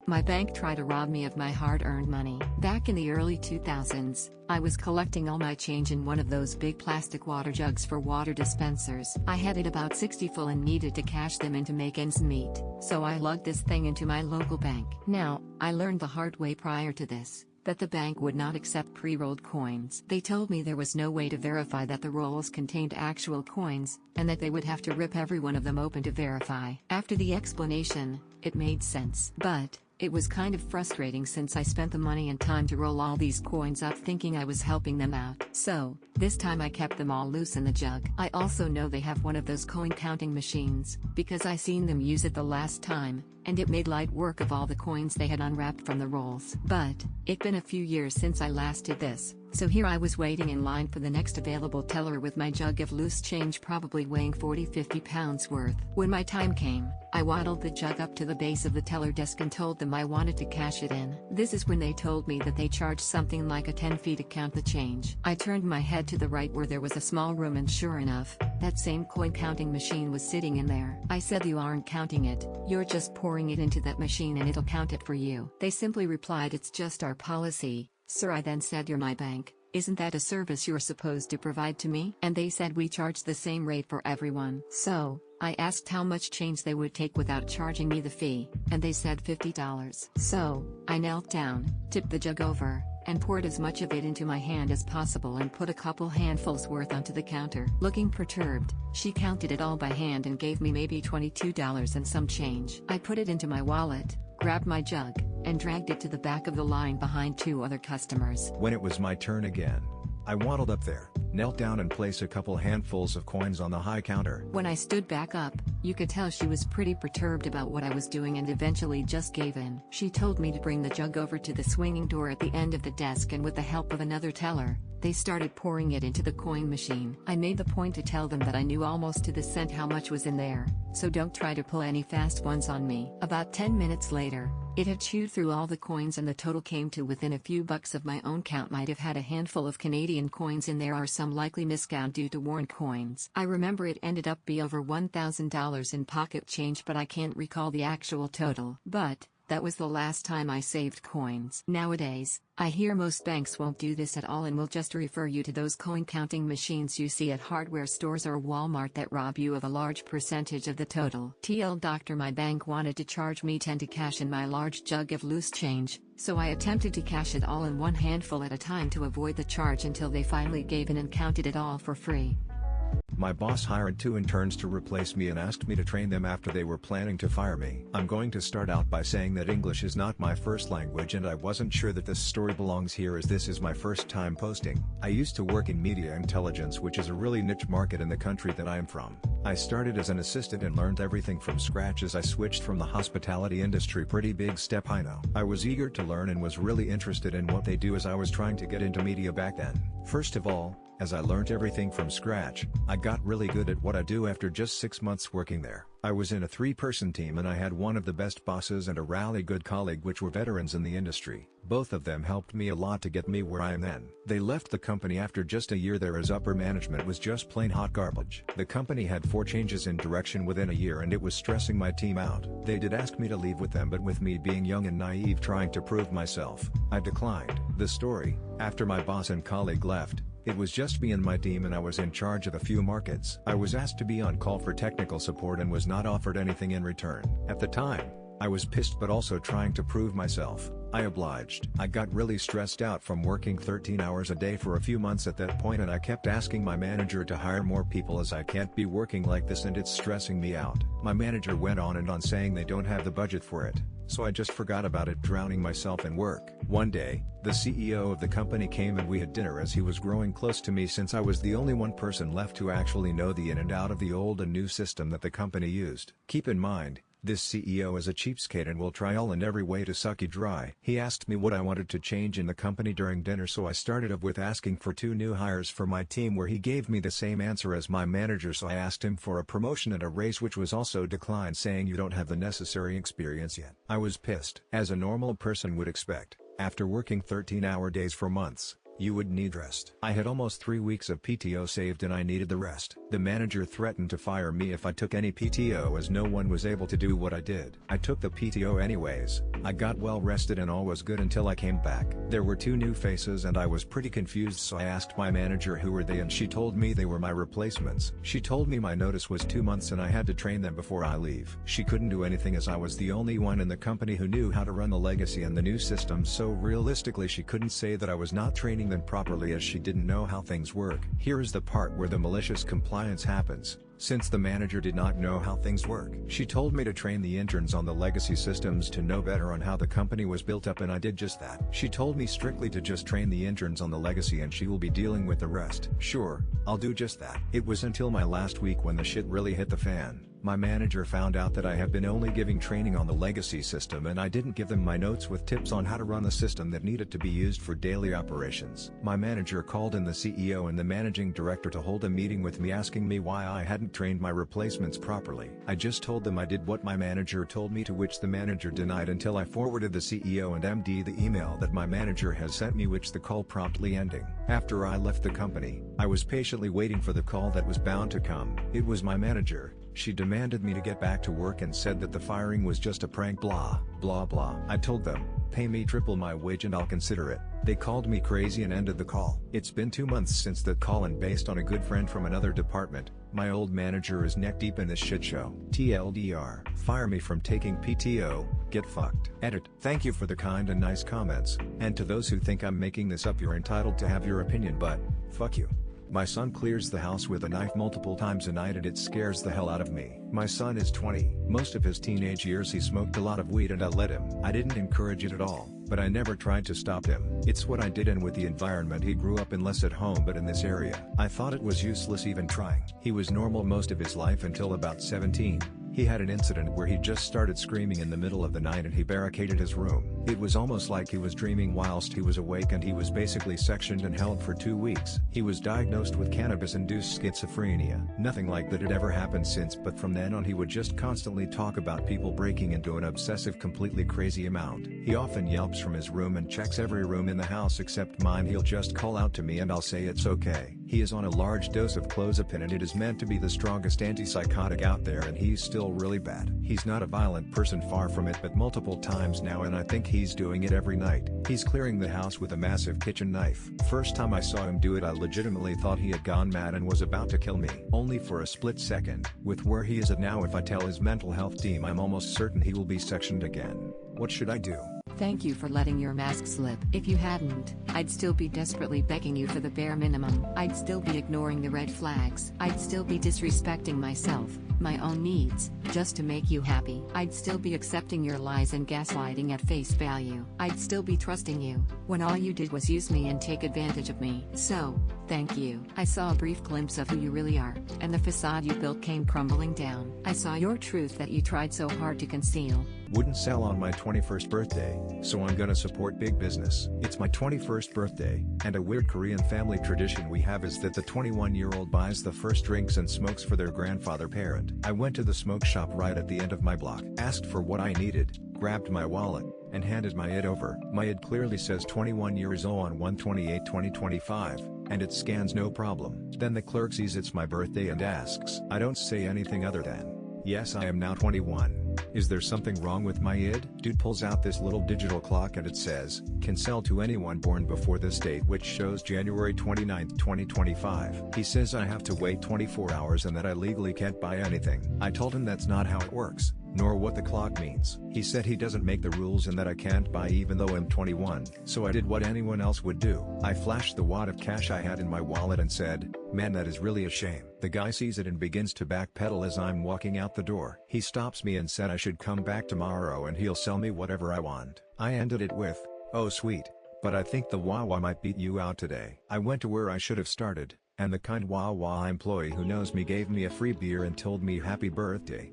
My bank tried to rob me of my hard-earned money. Back in the early 2000s, I was collecting all my change in one of those big plastic water jugs for water dispensers. I had it about 60 full and needed to cash them in to make ends meet, so I lugged this thing into my local bank. Now, I learned the hard way prior to this, that the bank would not accept pre-rolled coins. They told me there was no way to verify that the rolls contained actual coins, and that they would have to rip every one of them open to verify. After the explanation, it made sense. But it was kind of frustrating since I spent the money and time to roll all these coins up thinking I was helping them out. So, this time I kept them all loose in the jug. I also know they have one of those coin counting machines, because I seen them use it the last time, and it made light work of all the coins they had unwrapped from the rolls. But, it'd been a few years since I last did this, so here I was waiting in line for the next available teller with my jug of loose change probably weighing 40-50 pounds worth. When my time came, I waddled the jug up to the base of the teller desk and told them I wanted to cash it in. This is when they told me that they charged something like a 10 fee to count the change. I turned my head to the right where there was a small room and sure enough, that same coin counting machine was sitting in there. I said, "You aren't counting it, you're just pouring it into that machine and it'll count it for you." They simply replied, "It's just our policy, sir." I then said, "You're my bank. Isn't that a service you're supposed to provide to me?" And they said, "We charge the same rate for everyone." So, I asked how much change they would take without charging me the fee, and they said $50. So, I knelt down, tipped the jug over, and poured as much of it into my hand as possible and put a couple handfuls worth onto the counter. Looking perturbed, she counted it all by hand and gave me maybe $22 and some change. I put it into my wallet, grabbed my jug, and dragged it to the back of the line behind two other customers. When it was my turn again, I waddled up there, knelt down and placed a couple handfuls of coins on the high counter. When I stood back up, you could tell she was pretty perturbed about what I was doing and eventually just gave in. She told me to bring the jug over to the swinging door at the end of the desk, and with the help of another teller, they started pouring it into the coin machine. I made the point to tell them that I knew almost to the cent how much was in there, so don't try to pull any fast ones on me. About 10 minutes later, it had chewed through all the coins and the total came to within a few bucks of my own count. Might have had a handful of Canadian coins in there or some likely miscount due to worn coins. I remember it ended up be over $1,000 in pocket change, but I can't recall the actual total. But that was the last time I saved coins. Nowadays, I hear most banks won't do this at all and will just refer you to those coin counting machines you see at hardware stores or Walmart that rob you of a large percentage of the total. Doctor, my bank wanted to charge me 10 to cash in my large jug of loose change, so I attempted to cash it all in one handful at a time to avoid the charge until they finally gave in and counted it all for free. My boss hired 2 interns to replace me and asked me to train them after they were planning to fire me. I'm going to start out by saying that English is not my first language and I wasn't sure that this story belongs here as this is my first time posting. I used to work in media intelligence, which is a really niche market in the country that I am from. I started as an assistant and learned everything from scratch as I switched from the hospitality industry. Pretty big step, I know. I was eager to learn and was really interested in what they do as I was trying to get into media back then. First of all, as I learned everything from scratch, I got really good at what I do after just 6 months working there. I was in a 3-person team and I had one of the best bosses and a really good colleague which were veterans in the industry. Both of them helped me a lot to get me where I am then. They left the company after just a year there as upper management was just plain hot garbage. The company had 4 changes in direction within a year and it was stressing my team out. They did ask me to leave with them, but with me being young and naive trying to prove myself, I declined. The story, after my boss and colleague left, it was just me and my team and I was in charge of a few markets. I was asked to be on call for technical support and was not offered anything in return. At the time, I was pissed but also trying to prove myself. I obliged. I got really stressed out from working 13 hours a day for a few months at that point and I kept asking my manager to hire more people as I can't be working like this and it's stressing me out. My manager went on and on saying they don't have the budget for it. So I just forgot about it, drowning myself in work. One day, the CEO of the company came and we had dinner as he was growing close to me since I was the only one person left to actually know the in and out of the old and new system that the company used. Keep in mind, this CEO is a cheapskate and will try all and every way to suck you dry. He asked me what I wanted to change in the company during dinner, so I started off with asking for 2 new hires for my team, where he gave me the same answer as my manager, so I asked him for a promotion and a raise, which was also declined, saying you don't have the necessary experience yet. I was pissed. As a normal person would expect, after working 13-hour days for months, you would need rest. I had almost 3 weeks of PTO saved and I needed the rest. The manager threatened to fire me if I took any PTO as no one was able to do what I did. I took the PTO anyways, I got well rested and all was good until I came back. There were 2 new faces and I was pretty confused, so I asked my manager who were they and she told me they were my replacements. She told me my notice was 2 months and I had to train them before I leave. She couldn't do anything as I was the only one in the company who knew how to run the legacy and the new system, so realistically she couldn't say that I was not training them properly as she didn't know how things work. Here is the part where the malicious compliance happens. Since the manager did not know how things work, she told me to train the interns on the legacy systems to know better on how the company was built up, and I did just that. She told me strictly to just train the interns on the legacy and she will be dealing with the rest. Sure, I'll do just that. It was until my last week when the shit really hit the fan. My manager found out that I have been only giving training on the legacy system and I didn't give them my notes with tips on how to run the system that needed to be used for daily operations. My manager called in the CEO and the managing director to hold a meeting with me asking me why I hadn't trained my replacements properly. I just told them I did what my manager told me to, which the manager denied until I forwarded the CEO and MD the email that my manager has sent me, which the call promptly ending. After I left the company, I was patiently waiting for the call that was bound to come. It was my manager. She demanded me to get back to work and said that the firing was just a prank, blah, blah, blah. I told them, pay me triple my wage and I'll consider it. They called me crazy and ended the call. It's been 2 months since that call, and based on a good friend from another department, my old manager is neck deep in this shit show. TLDR, fire me from taking PTO, get fucked. Edit. Thank you for the kind and nice comments, and to those who think I'm making this up, you're entitled to have your opinion, but fuck you. My son clears the house with a knife multiple times a night and it scares the hell out of me. My son is 20. Most of his teenage years he smoked a lot of weed and I let him. I didn't encourage it at all, but I never tried to stop him. It's what I did, and with the environment he grew up in, less at home but in this area, I thought it was useless even trying. He was normal most of his life until about 17. He had an incident where he just started screaming in the middle of the night and he barricaded his room. It was almost like he was dreaming whilst he was awake, and he was basically sectioned and held for 2 weeks. He was diagnosed with cannabis-induced schizophrenia. Nothing like that had ever happened since, but from then on he would just constantly talk about people breaking into an obsessive, completely crazy amount. He often yelps from his room and checks every room in the house except mine. He'll just call out to me and I'll say it's okay. He is on a large dose of clozapine and it is meant to be the strongest antipsychotic out there, and he's still really bad. He's not a violent person, far from it, but multiple times now, and I think he's doing it every night. He's clearing the house with a massive kitchen knife. First time I saw him do it I legitimately thought he had gone mad and was about to kill me. Only for a split second. With where he is at now, if I tell his mental health team, I'm almost certain he will be sectioned again. What should I do? Thank you for letting your mask slip. If you hadn't, I'd still be desperately begging you for the bare minimum. I'd still be ignoring the red flags. I'd still be disrespecting myself, my own needs, just to make you happy. I'd still be accepting your lies and gaslighting at face value. I'd still be trusting you, when all you did was use me and take advantage of me. So, thank you. I saw a brief glimpse of who you really are, and the facade you built came crumbling down. I saw your truth that you tried so hard to conceal. Wouldn't sell on my 21st birthday, so I'm gonna support big business. It's my 21st birthday, and a weird Korean family tradition we have is that the 21-year-old buys the first drinks and smokes for their grandfather parent. I went to the smoke shop right at the end of my block, asked for what I needed, grabbed my wallet, and handed my ID over. My ID clearly says 21 years old on 1/28/2025, and it scans no problem. Then the clerk sees it's my birthday and asks. I don't say anything other than, yes, I am now 21. Is there something wrong with my ID? Dude pulls out this little digital clock and it says, can sell to anyone born before this date, which shows January 29, 2025. He says I have to wait 24 hours and that I legally can't buy anything. I told him that's not how it works, nor what the clock means. He said he doesn't make the rules and that I can't buy even though I'm 21, so I did what anyone else would do. I flashed the wad of cash I had in my wallet and said, man, that is really a shame. The guy sees it and begins to backpedal as I'm walking out the door. He stops me and said I should come back tomorrow and he'll sell me whatever I want. I ended it with, oh sweet, but I think the Wawa might beat you out today. I went to where I should have started, and the kind Wawa employee who knows me gave me a free beer and told me happy birthday.